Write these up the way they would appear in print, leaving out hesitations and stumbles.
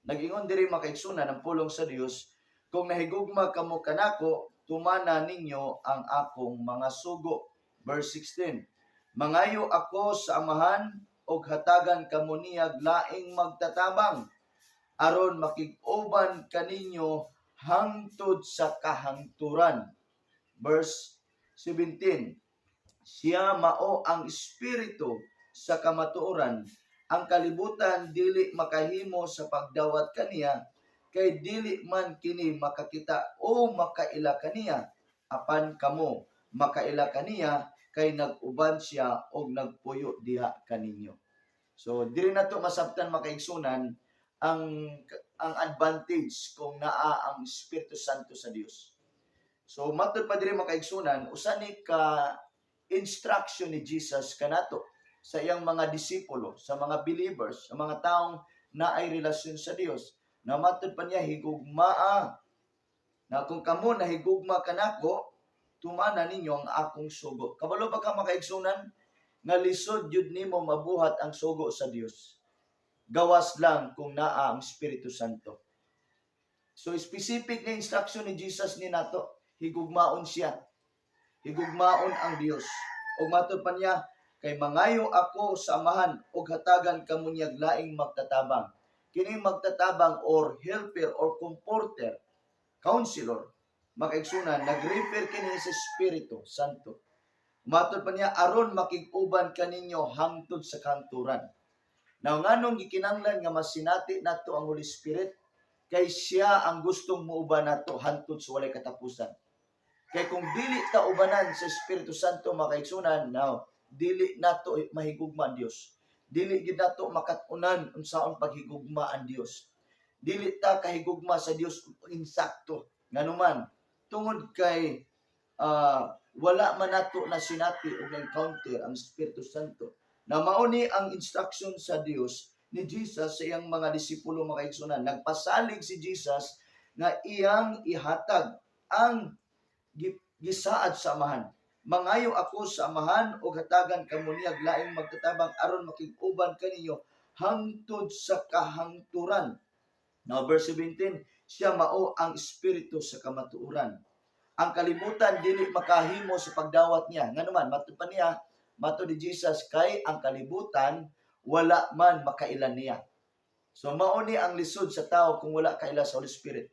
Nag-ingon diri makaigsunan ang pulong sa Dios, kung nahigugma kamo kanako, tumana ninyo ang akong mga sugo. Verse 16. Mangayo ako sa amahan og hatagan kamo niyag laing magtatabang aron makig-uban kaninyo hangtod sa kahangturan. Verse 17. Siya mao ang espiritu sa kamatuoran. Ang kalibutan dili makahimo sa pagdawat kaniya, kay dili man kini makakita o makaila kaniya. Apan kamo makaila kaniya, kay nag-uban siya og nagpuyo diha kaninyo. So diri nato masabtan makaigsunan ang advantage kung naa ang Espiritu Santo sa Dios. So matud pa diri makaigsunan, usa ni ka instruction ni Jesus kanato sa iyang mga disipulo, sa mga believers, sa mga taong naay relasyon sa Dios. Na matud pa niya, higugmaa na kung kamo nahigugma kanako, tumana ninyo ang akong sugo. Kabalo ba ka makaigsunan nga lisod jud nimo mabuhat ang sugo sa Dios? Gawas lang kung naa ang Espiritu Santo. So specific na instruction ni Jesus ni nato, higugmaon siya. Higugmaon ang Dios. Og matud pa niya, kay mangayo ako sa amahan og hatagan kamo niyag laing magtatabang. Kining magtatabang or helper or comforter, counselor, makaigsunan, nag-refer kini sa Espiritu Santo. Matud pa niya, aron makig-uban kaninyo hangtod sa kanturan. Now, nganong gikinanglan nga masinati nato ang Holy Spirit, kay siya ang gustong muuban nato hangtod sa walay katapusan. Kay kung dili ta ubanan sa Espiritu Santo makaigsunan, now, dili nato mahigugma ang Dios. Dili gid nato makatunan unsaon paghigugma ang Dios. Dili ta kahigugma sa Dios insakto. Nganuman, tungod kay wala man nato na sinati o na-encounter ang Espiritu Santo. Na mauni ang instruction sa Dios ni Jesus sa iyang mga disipulo makaigsunan. Nagpasalig si Jesus nga iyang ihatag ang gisaad sa amahan. Mangayo ako sa amahan o hatagan kamo niyag laing magtatabang aron makig-uban kaninyo hangtod sa kahangturan. Now verse 17, siya mao ang espiritu sa kamatuoran. Ang kalibutan dili makahimo sa pagdawat niya. Nganuman matud pa niya, matud ni Jesus, kay ang kalibutan wala man makailan niya. So mao ni ang lisod sa tao kung wala kaila sa Holy Spirit.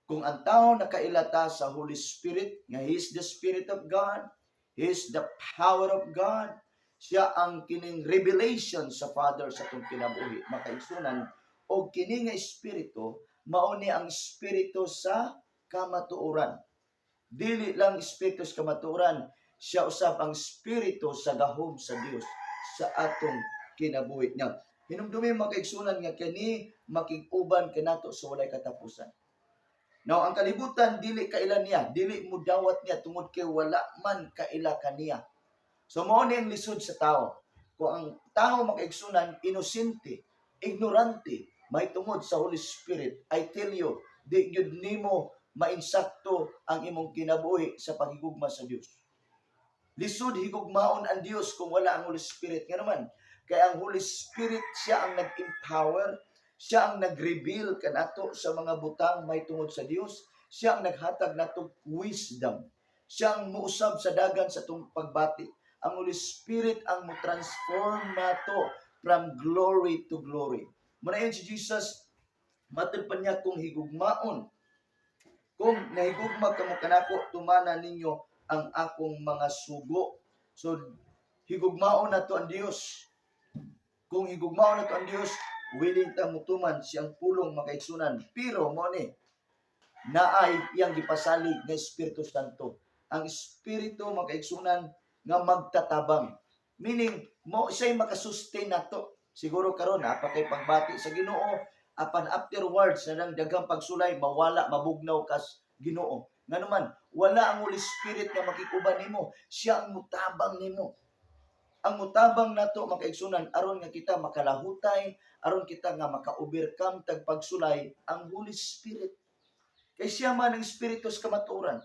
Kung ang tao nakailata sa Holy Spirit, nga He is the Spirit of God, He is the power of God, siya ang kining revelation sa Father sa itong kinabuhi. Makaigsunan, o kining nga Espiritu, mauni ang Espiritu sa kamatuoran. Dili lang Espiritu sa kamatuoran, siya usab ang Espiritu sa gahom sa Dios sa atong kinabuhi niya. Hinumdumi makaigsunan nga kini makig-uban kanato sa walay katapusan. Now, ang kalibutan, dili kailan niya, dili mo dawat niya, tungod kay wala man kaila kaniya. So, mao ni ang lisod sa tao. Kung ang tao makaigsunan, inosente, ignorante, may tungod sa Holy Spirit, I tell you, di yun nimo mainsakto ang imong kinabuhi sa paghigugma sa Dios. Lisod higugmaon ang Dios kung wala ang Holy Spirit. Nga naman, kaya ang Holy Spirit, siya ang nag-empower, siya ang nag-reveal kanato sa mga butang may tungod sa Dios. Siya ang naghatag nato wisdom. Siya ang muusab sa dagan sa itong pagbati. Ang Holy Spirit ang mo-transform nato from glory to glory. Muna si Jesus, matud pa niya kung higugmaon. Kung nahigugma kamo kanako, tumana ninyo ang akong mga sugo. So, higugmaon nato ang Dios. Kung higugmaon nato ang Dios, willing ta mutuman siyang pulong makaigsunan. Pero mo ni naay iyang gipasalig nga Espiritu Santo. Ang Espiritu makaigsunan nga magtatabang. Meaning mo siya'y makasustain nato. Siguro karon kay pagbati sa Ginoo, apan afterwards na nang daghang pagsulay mawala, mabugnaw kas Ginoo. Nganuman, wala ang Holy Spirit nga makikuban nimo. Siya ang mutabang nimo. Ang mutabang nato makaigsunan aron nga kita makalahutay, aron kita nga maka-overcome tag pagsulay ang Holy Spirit. Kay siya man ang espiritu sa kamatuoran.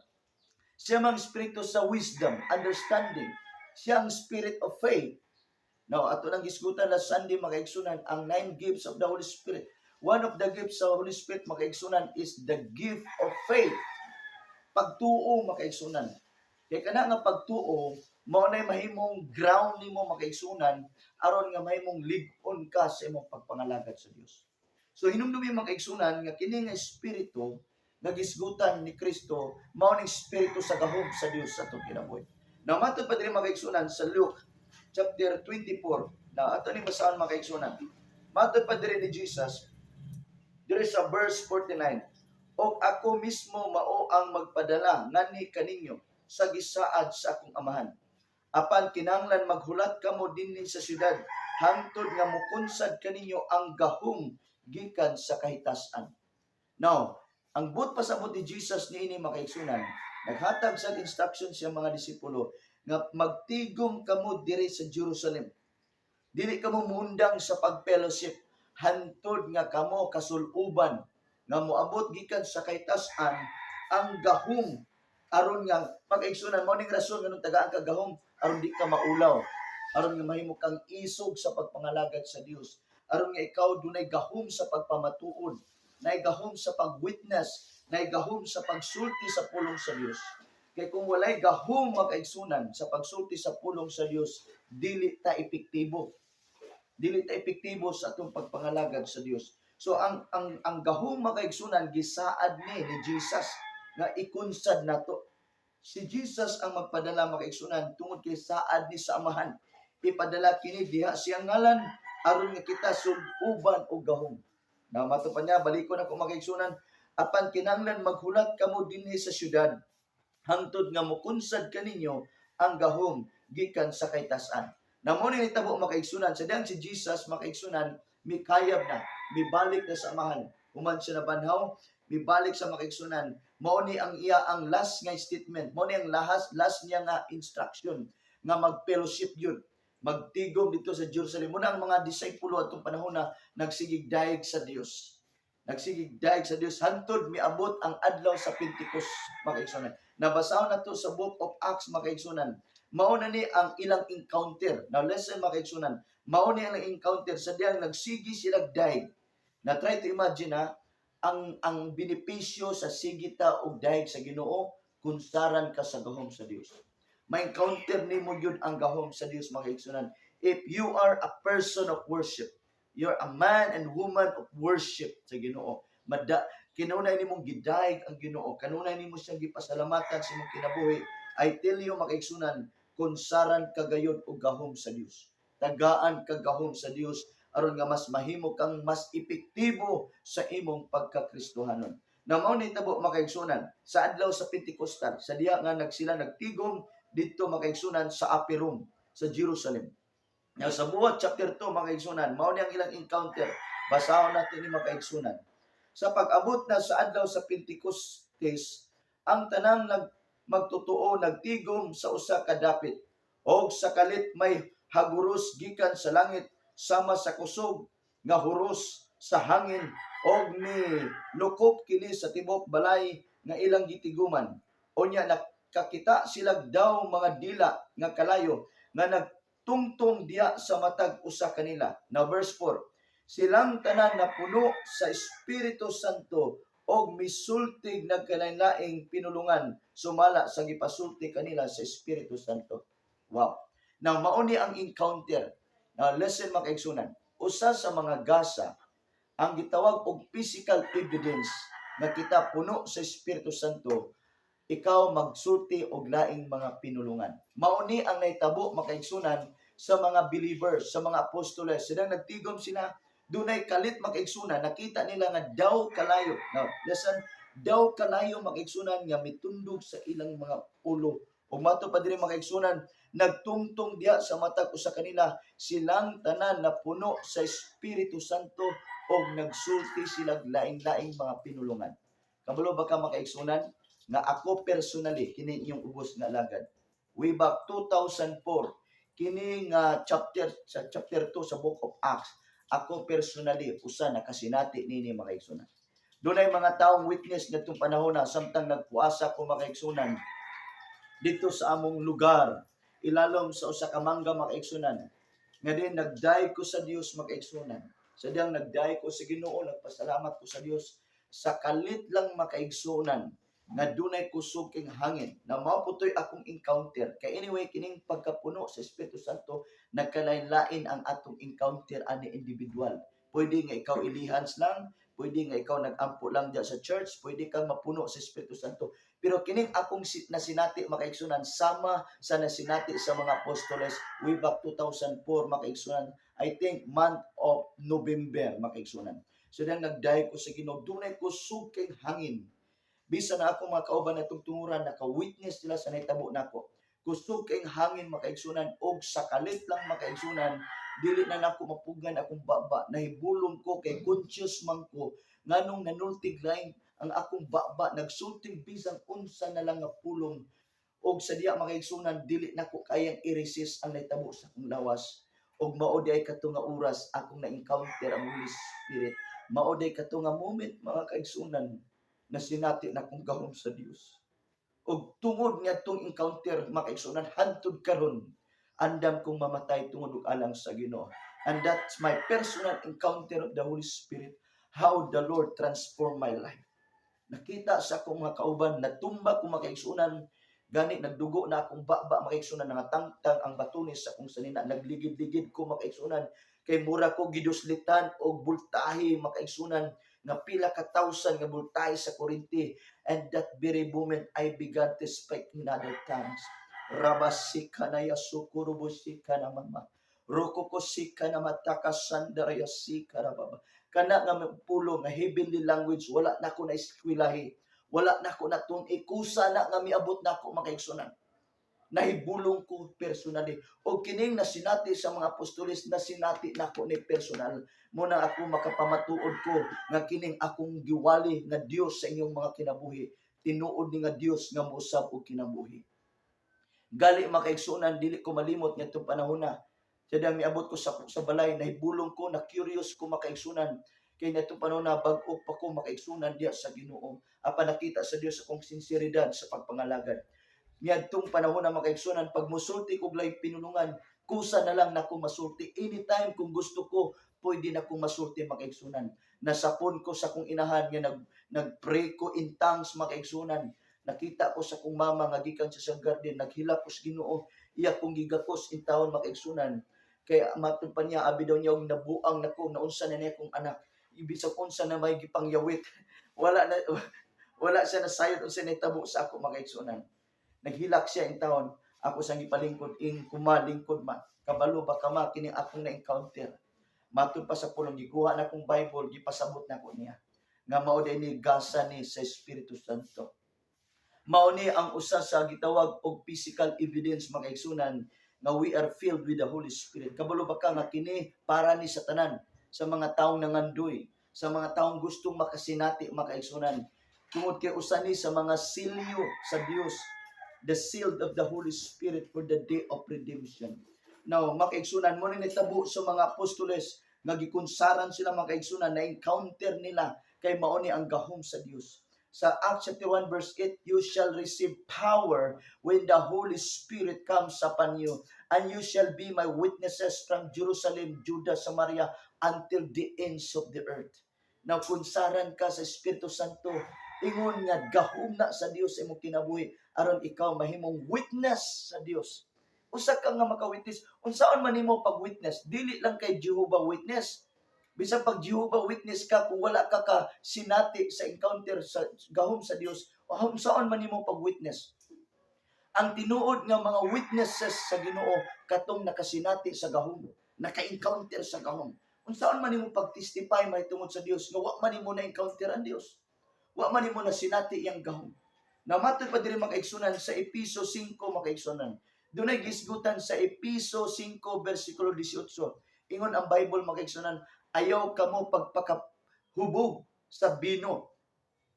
Siya man ang espiritu sa wisdom, understanding. Siya ang spirit of faith. Now, ato nang gisgutan last Sunday makaigsunan ang 9 gifts of the Holy Spirit. one of the gifts sa Holy Spirit makaigsunan is the gift of faith. Pagtuo makaigsunan. Kaya kana nga pagtuo, mao nay mahimong ground nimo makaigsunan aron nga mahimong lig-on ka sa imong pagpangalagad sa Dios. So hinumdumi makaigsunan nga kini nga espiritu nagisgutan ni Kristo mao ning espiritu sa gahom sa Dios sa atong kinabuhi. Now matod pa diri makaigsunan sa Luke chapter 24. Now ato ni basahan makaigsunan. Matod pa diri ni Jesus diri sa verse 49. O ako mismo mao ang magpadala ngani kaninyo sa gisaad sa akong amahan. Apan kinahanglan maghulat kamo dinhi sa syudad hangtod nga mukunsad kaninyo ang gahom gikan sa kahitasan. Now, ang but pasabot ni Jesus niini makaigsunan, naghatag sa instruction sa mga disipulo nga magtigom kamo diri sa Jerusalem. Dili kamo muundang sa pagfellowship hantod nga kamo kasuluban nga moabot gikan sa kahitasan ang gahom aron nga pag-igsunan mo ning rason nganong tagaan ka gahom aron di ka maulaw, aron nga mahimo kang isog sa pagpangalagad sa Dios, aron nga ikaw dunay gahom sa pagpamatuod, nay gahom sa pag-witness, nay gahom sa pagsulti sa pulong sa Dios. Kay kung walay gahom makaigsunan sa pagsulti sa pulong sa Dios, dili ta epektibo. Dili ta epektibo sa atong pagpangalagad sa Dios. So ang gahom makaigsunan gisaad ni Jesus nga ikunsad nato. Si Jesus ang magpadala makaigsunan tungod kay saad ni sa amahan. Ipadala kini diha siyang ngalan aron nga kita suluban og gahom. Na mato pa niya balikon ako makaigsunan apan kinahanglan maghulat kamo dinhi sa syudad hangtod nga mukunsad kaninyo ang gahom gikan sa kahitasan. Namo ni nitabo makaigsunan sa diyang si Jesus makaigsunan mikayab na, mibalik na sa amahan. Human siya nabanhaw, mibalik sa makaigsunan. Mao ni ang iya ang last nga statement, mao ni ang last niya nga instruction nga mag-fellowship yun. Magtigom dito sa Jerusalem. Muna ang mga disipulo atong panahon na nagsigig daig sa Dios. Nagsigig daig sa Dios hantod miabot ang adlaw sa Pentecost makaigsunan. Nabasahon nato sa Book of Acts makaigsunan. Mao na ni ang ilang encounter. Now listen makaigsunan. Mao ni ang encounter sa diyang nagsigi sila daig. Na try to imagine ang benepisyo sa sigita og daig sa Ginoo kung saran ka sa gahom sa Dios. Ma-encounter nimo yun ang gahom sa Dios makaigsunan. If you are a person of worship, you're a man and woman of worship sa Ginoo. Kinunay nimong gidaig ang Ginoo. Kanunay nimo siyang gipasalamatan sa imong kinabuhi. I tell you makaigsunan kung saran kagayod og gahom sa Dios. Tagaan kagahom sa Dios aron nga mas mahimo kang mas epektibo sa imong pagkakristohanon. Na mao ni tabo makaigsunan sa adlaw sa Pentecostal, sa diha nga nagsila nagtigom didto makaigsunan sa upper room sa Jerusalem. Now sa buhat chapter 2 makaigsunan, mao ni ang ilang encounter. Basahon natin ni makaigsunan. Sa pag-abot na sa adlaw sa Pentecostes, ang tanang magtotoo nagtigom sa usa ka dapit og sa kalit may haguros gikan sa langit sama sa kusog nga huros sa hangin og ni lukop kini sa tibok balay nga ilang gitiguman. Unya nakakita sila daw mga dila nga kalayo nga nagtungtong diya sa matag usa kanila. Now verse 4. Silang tanan na puno sa Espiritu Santo og misultig nagkalain-laing pinulungan sumala sa gipasulti kanila sa Espiritu Santo. Wow. Now, mauni ang encounter. Now, listen makaigsunan. Usa sa mga gasa ang gitawag og physical evidence na kita puno sa Espiritu Santo, ikaw magsulti og laing mga pinulungan. Mauni ang naitabo makaigsunan sa mga believers, sa mga apostoles. Silang nagtigom sila, dunay kalit makaigsunan, nakita nila nga daw kalayo. Now, listen, daw kalayo makaigsunan nga mitundog sa ilang mga ulo. O mato pa diri makaigsunan, nagtungtong diya sa matag usa kanila, silang tanan na puno sa Espiritu Santo og nagsulti sila laing-laing mga pinulungan. Kabalo ba ka makaigsunan nga ako personally kini inyong ubos nga alagad. Way back 2004 kini nga chapter 2 sa Book of Acts, ako personally usa nakasinati nini makaigsunan. Dunay mga taong witness ngadtong panahon na samtang nagpuasa ko makaigsunan dito sa among lugar, ilalom sa usa ka mangga makaigsunan. Nga din nagdaig ko sa Dios makaigsunan. Sadyang nagdayo ko sa Ginoo, nagpasalamat ko sa Dios sa kalit lang makaigsunan nga dunay kusog king hangin na mao putoy akong encounter. Kay anyway kining pagkapuno sa Espiritu Santo nagkalain-lain ang atong encounter ani individual. Pwede nga ikaw ilihans lang, pwede nga ikaw nag-ampo lang diyan sa church, pwede kang mapuno sa Espiritu Santo. Pero kining akong nasinati makaigsunan sama sa nasinati sa mga apostoles way back 2004 makaigsunan, I think month of November makaigsunan. So then nagdayo ko sa Ginoo, dunay kusog king hangin. Bisan na ako mga kauban na tungtunguran, naka-witness sila sa naitabo nako. Kusog kayong hangin makaigsunan og sa kalit lang makaigsunan, dili na nako mapugan akong baba. Nahibulong ko kay conscious man ko nganong nanultig lain ang akong baba, nagsulting bisan unsa na lang nga pulong og sa diya makaigsunan dili nako kayang i-resist ang naitabo sa akong lawas. Og mao di ay kato nga oras akong na-encounter ang Holy Spirit. Mao di kato nga moment mga kaigsunan na sinati na kong gahom sa Dios. Og tungod nga tong encounter makaigsunan hantud karon andam kong mamatay tungod og alang sa Ginoo. And that's my personal encounter of the Holy Spirit, how the Lord transformed my life. Nakita sa akong mga kauban, natumba ko makaigsunan, gani nagdugo na akong baba makaigsunan, nangatangtang ang batunis sa akong sanina, nagligid-ligid ko makaigsunan, kay mura ko giduslitan og bultahe makaigsunan, nga pila ka thousand nga bultahe sa kurinti. And that very moment, I began to speak in other tongues. Rabasika na yasukurubusika na mama. Rokokosika na matakasandarayassika na baba. Kana nga pulo nga heavenly language, wala na ko na iskwilahi. Wala na ko na itong ikusa na nga miabot na ko makaigsunan. Nahibulong ko personally. O kining nasinati sa mga apostoles, nasinati na ko ni personal. Muna ako makapamatuod ko nga kining akong giwali nga Dios sa inyong mga kinabuhi. Tinuod ni nga Dios nga mousab og kinabuhi. Gali makaigsunan, dili ko malimot nga itong panahon na. Sada miabot ko sa balay, nahibulong ko, na curious ko makaigsunan. Kaya na itong panahon na bag-o pa ko makaigsunan diya sa Ginoo. Apa nakita sa Dios akong sinseridad sa pagpangalagad. Niyadtong panahon na makaigsunan, pag musulti ko glay pinulungan, kusa na lang na ko masulti. Anytime kung gusto ko, pwede na kong masulti makaigsunan. Nasapon ko sa kong inahan nga nagpray ko in tongues makaigsunan. Nakita ko sa kong mama nga gikan sa garden, naghilak ko sa Ginoo, iya kong gigakos in taon makaigsunan. Kaya matupad niya, abi daw niya nabuang na ko, naunsa na niya kong anak. Ibisag unsa na may gipangyawit. Wala siya nasayod unsa na tabo sa ako makaigsunan. Naghilak siya in taon, ako sang gipalingkod in kumalingkod man. Kabalo ba kama kini akong na-encounter. Matud pa sa pulong gikuha na kong Bible, gipasabot na ko niya. Nga mao ni gasa ni sa Espiritu Santo. Mao ni ang usa sa gitawag og physical evidence makaigsunan nga we are filled with the Holy Spirit. Kabalo ba ka nga kini para ni sa tanan, sa mga taong nangandoy, sa mga taong gustong makasinati makaigsunan. Tungod kay usa ni sa mga silyo sa Dios, the seal of the Holy Spirit for the day of redemption. Now, makaigsunan mo ni nitabo sa mga apostoles nga gikunsaran sila makaigsunan na encounter nila kay mao ni ang gahom sa Dios. Sa Acts chapter 1 verse 8, you shall receive power when the Holy Spirit comes upon you, and you shall be my witnesses from Jerusalem, Judah, Samaria, until the ends of the earth. Now, kunsaran ka sa Espiritu Santo, ingon nga gahom na sa Dios sa imong kinabuhi aron ikaw mahimong witness sa Dios. Usa ka nga maka-witness, unsaon man nimo pag-witness? Dili lang kay Jehovah Witness. Bisan pag Jehovah Witness ka, kung wala ka sinati sa encounter sa gahom sa Dios, unsaon man nimo pag-witness? Ang tinuod nga mga witnesses sa Ginoo katong nakasinati sa gahom, naka-encounter sa gahom. Unsaon man nimo pag-testify mahitungod sa Dios nga wa man nimo na-encounter ang Dios? Wa man nimo na sinati iyang gahom. Namatod pa diri makaigsunan sa Epeso 5 makaigsunan. Dunay gisgutan sa Epeso 5 bersikulo 18. Ingon ang Bible makaigsunan, ayaw kamo pagpakahubog sa bino,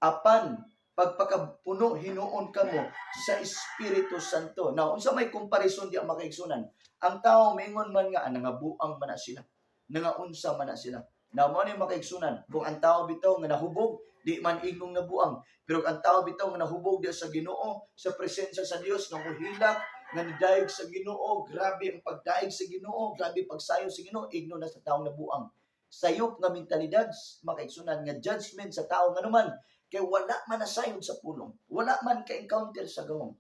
apan pagpakapuno hinuon kamo sa Espiritu Santo. Now, unsa may comparison di ang makaigsunan? Ang tao mingon man nga nangabuang man na sila. Nangaunsa man na sila. Now, mo ni makaigsunan, kung ang tao bitaw nga nahubog, di man ingong nabuang. Pero ang tao bitaw nga nahubog di sa Ginoo, sa presensya sa Dios, nga muhilak, nga nidaig sa Ginoo, grabe ang pagdaig sa Ginoo, grabe pagsayo sa Ginoo, igno na sa taong nabuang. sayop nga mentalidad, mga kaigsunan, nga judgment sa tao nga naman, kay wala man nasayod sa pulong, wala man ka-encounter sa gawong.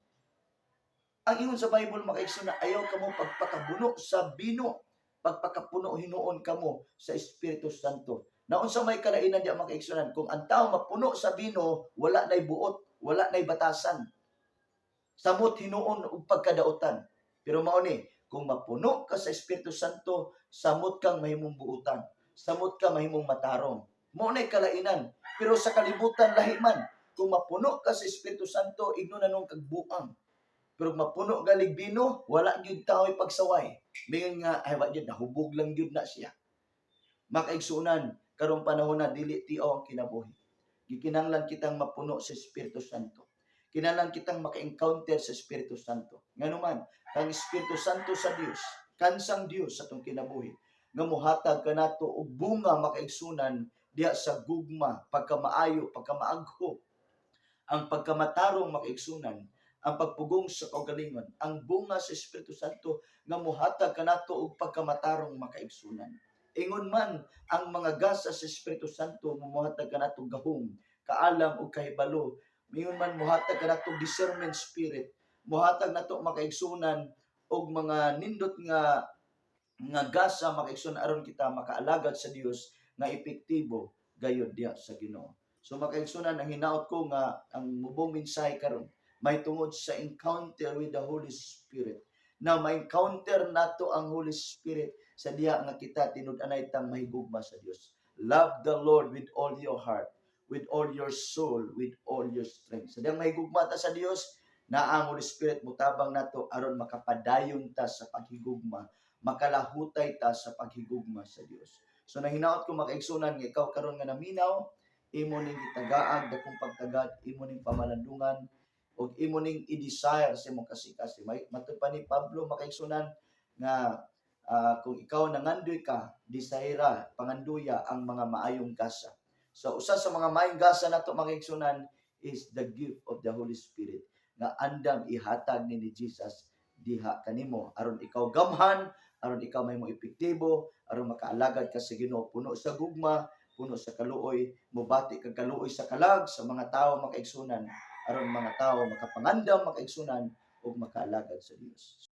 Ang ingon sa Bible, mga kaigsunan, ayaw kamo pagpakabuno sa bino, pagpakapuno hinuon kamo sa Espiritu Santo. Naon sa may kalainan di mga kaigsunan, kung ang tao mapuno sa bino, wala na'y buot, wala na'y batasan. Samot hinuon ug pagkadautan. Pero mao ni, kung mapuno ka sa Espiritu Santo, samot kang mahimong buutan. Samot ka mahimong matarong. Mao nay kalainan. Pero sa kalibutan lahi man, kung mapuno ka sa Espiritu Santo, igno na nung kagbuang. Pero mapuno galig bino, wala gyud tao'y pagsaway. Mingon nga ay wa gyud nahubog lang gyud na siya. Makaigsunan karong panahon na dili tiaw ang kinabuhi. Gikinahanglan kitang mapuno sa Espiritu Santo. Kinahanglan kitang maka-encounter sa Espiritu Santo. Nganuman, ang Espiritu Santo sa Dios, kansang Dios sa atong kinabuhi, nga mohatag kanato og bunga makaigsunan diha sa gugma, pagkamaayo, pagkamaagho, ang pagkamatarong makaigsunan, ang pagpugong sa kaugalingon, ang bunga sa Espiritu Santo nga mohatag kanato og pagkamatarong makaigsunan. Ingon man ang mga gasa sa Espiritu Santo mohatag kanato gahom, kaalam ug kahibalo. Ingon man mohatag kanato discernment spirit, mohatag nato makaigsunan og mga nindot nga gasa makaigsunan aron kita makaalagad sa Dios nga epektibo gayud diha sa Ginoo. So makaigsunan ang hinaot ko nga ang mubong mensahe karon may tungod sa encounter with the Holy Spirit. Na ma-encounter nato ang Holy Spirit sa diha nga kita tinud-anay tang mahigugma sa Dios. Love the Lord with all your heart, with all your soul, with all your strength. Sa diyang mahigugma ta sa Dios, na ang Holy Spirit mutabang nato aron makapadayon ta sa paghigugma, makalahutay ta sa paghigugma sa Dios. So nahinaot ko makaigsunan nga ikaw karon nga naminaw, imo ning gitagaag dakong pagtagad, imo ning pamalandungan, og imo ning i-desire sa imong kasing-kasing. Matud pa ni Pablo makaigsunan nga kung ikaw nangandoy ka, desira, panganduya ang mga maayong gasa. So usa sa mga maayong gasa nato makaigsunan is the gift of the Holy Spirit nga andam ihatag ni Jesus diha kanimo aron ikaw gamhan, aron ikaw mahimo epektibo, aron makaalagad ka sa Ginoo puno sa gugma, puno sa kaluoy, mubati kag kaluoy sa kalag sa mga tawo makaigsunan, aron mga tawo makapangandam makaigsunan ug makaalagad sa Dios.